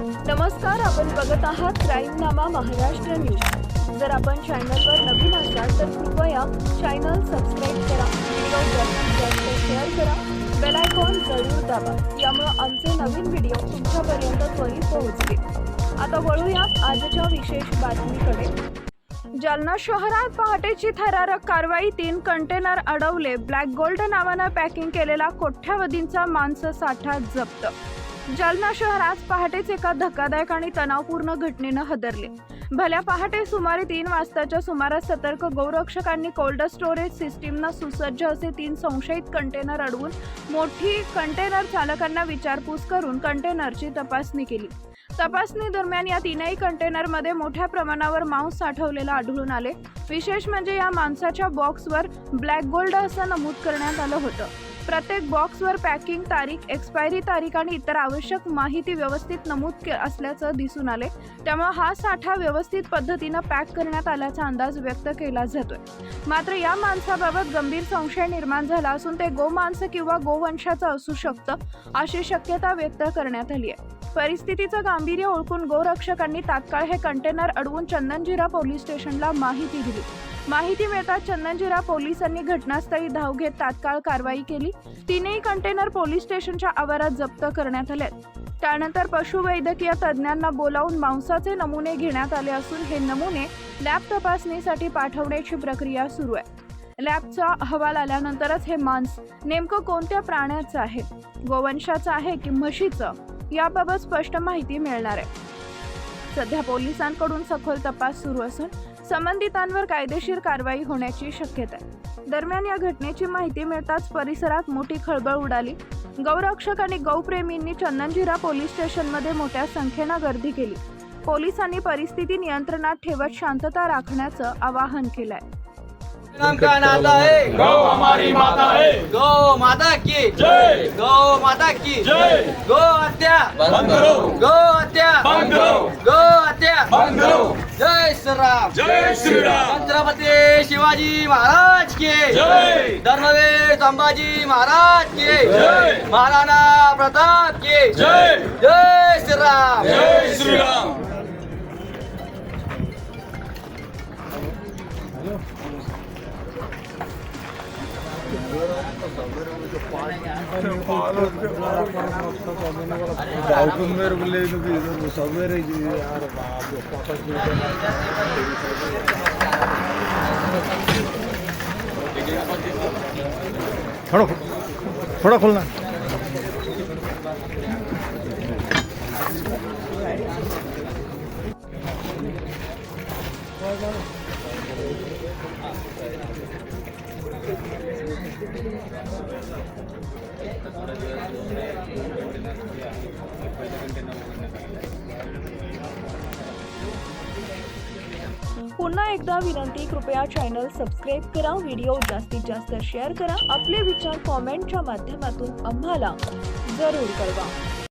नमस्कार, आपण बघत आहात क्राईमनामा महाराष्ट्र न्यूज। जर आपण चॅनलवर नवीन असाल तर कृपया चॅनल सबस्क्राइब करा, व्हिडिओ जास्तीत जास्त शेअर करा, बेल आयकॉन जरूर दाबा, यामुळे आमचे नवीन व्हिडिओ तुमच्यापर्यंत त्वरित पोहोचतील। आता वळूया आजच्या विशेष बातमीकडे। जालना शहरात पहाटेची थरारक कारवाई, 3 कंटेनर अडवले, ब्लॅक गोल्ड नावाने पॅकिंग केलेला कोट्यावधींचा मांससाठा जप्त। जालना शहरात पहाटेच एका धक्कादायक आणि तणावपूर्ण घटनेनं हादरले। भल्या पहाटे सुमारे 3 वाजताच्या सुमारास सतर्क गौरक्षकांनी कोल्ड स्टोरेज सिस्टीमनं सुसज्ज असे 3 संशयित कंटेनर अडवून मोठी कंटेनर चालकांना विचारपूस करून कंटेनरची तपासणी केली। तपासणी दरम्यान या 3ही कंटेनरमध्ये मोठ्या प्रमाणावर मांस साठवलेलं आढळून आले। विशेष म्हणजे या मांसाच्या बॉक्सवर ब्लॅक गोल्ड असं नमूद करण्यात आलं होतं। प्रत्येक बॉक्सवर पॅकिंग तारीख, एक्सपायरी तारीख आणि इतर आवश्यक माहिती व्यवस्थित नमूद असल्याचं दिसून आले। त्यामुळे हा साठा व्यवस्थित पद्धतीनं पॅक करण्यात आल्याचा अंदाज व्यक्त केला जातोय। मात्र या मांसाबाबत गंभीर संशय निर्माण झाला असून ते गोमांस किंवा गोवंशाचं असू शकतं अशी शक्यता व्यक्त करण्यात आली आहे। परिस्थितीचं गांभीर्य ओळखून गोरक्षकांनी तात्काळ हे कंटेनर अडवून चंदनजिरा पोलीस स्टेशनला माहिती दिली। माहिती मिळताच चंदनजिरा पोलिसांनी घटनास्थळी धाव घेत तात्काळ कारवाई केली। 3ही कंटेनर पोलीस स्टेशनच्या आवारात जप्त करण्यात आले। त्यानंतर पशुवैद्यकीय तज्ज्ञांना बोलावून मांसाचे नमुने घेण्यात आले असून हे नमुने लॅब तपासणीसाठी पाठवण्याची प्रक्रिया सुरू आहे। लॅबचा अहवाल आल्यानंतरच हे मांस नेमकं कोणत्या प्राण्याचं आहे, गोवंशाचं आहे की म्हशीचं, याबाबत स्पष्ट माहिती मिळणार आहे। सध्या पोलिसांकडून सखोल तपास सुरू असून संबंधितांवर कायदेशीर कारवाई होण्याची शक्यता आहे। दरम्यान या घटनेची माहिती मिळताच परिसरात मोठी खळबळ उडाली। गौरक्षक आणि गौप्रेमींनी चंदनजिरा पोलीस स्टेशनमध्ये मोठ्या संख्येनं गर्दी केली। पोलिसांनी परिस्थिती नियंत्रणात ठेवत शांतता राखण्याचं आवाहन केलंय। नाम का नाता है, गौ हमारी माता है, गौ माता की जय, गौ माता की जय, गौ हत्या बंद करो, गौ हत्या बंद करो, गौ हत्या बंद करो, जय श्रीराम, जय श्रीराम, छत्रपती शिवाजी महाराज के जय, धर्मवीर संभाजी महाराज के जय, महाराणा प्रताप के जय, जय श्रीराम, जय श्रीराम। मेरे को ले सवेरे यार थोड़ा खोलना। पुन्हा एकदा विनंती, कृपया चॅनल सबस्क्राइब करा, व्हिडिओ जास्तीत जास्त शेअर करा, आपले विचार कॉमेंटच्या माध्यमातून आम्हाला जरूर कळवा।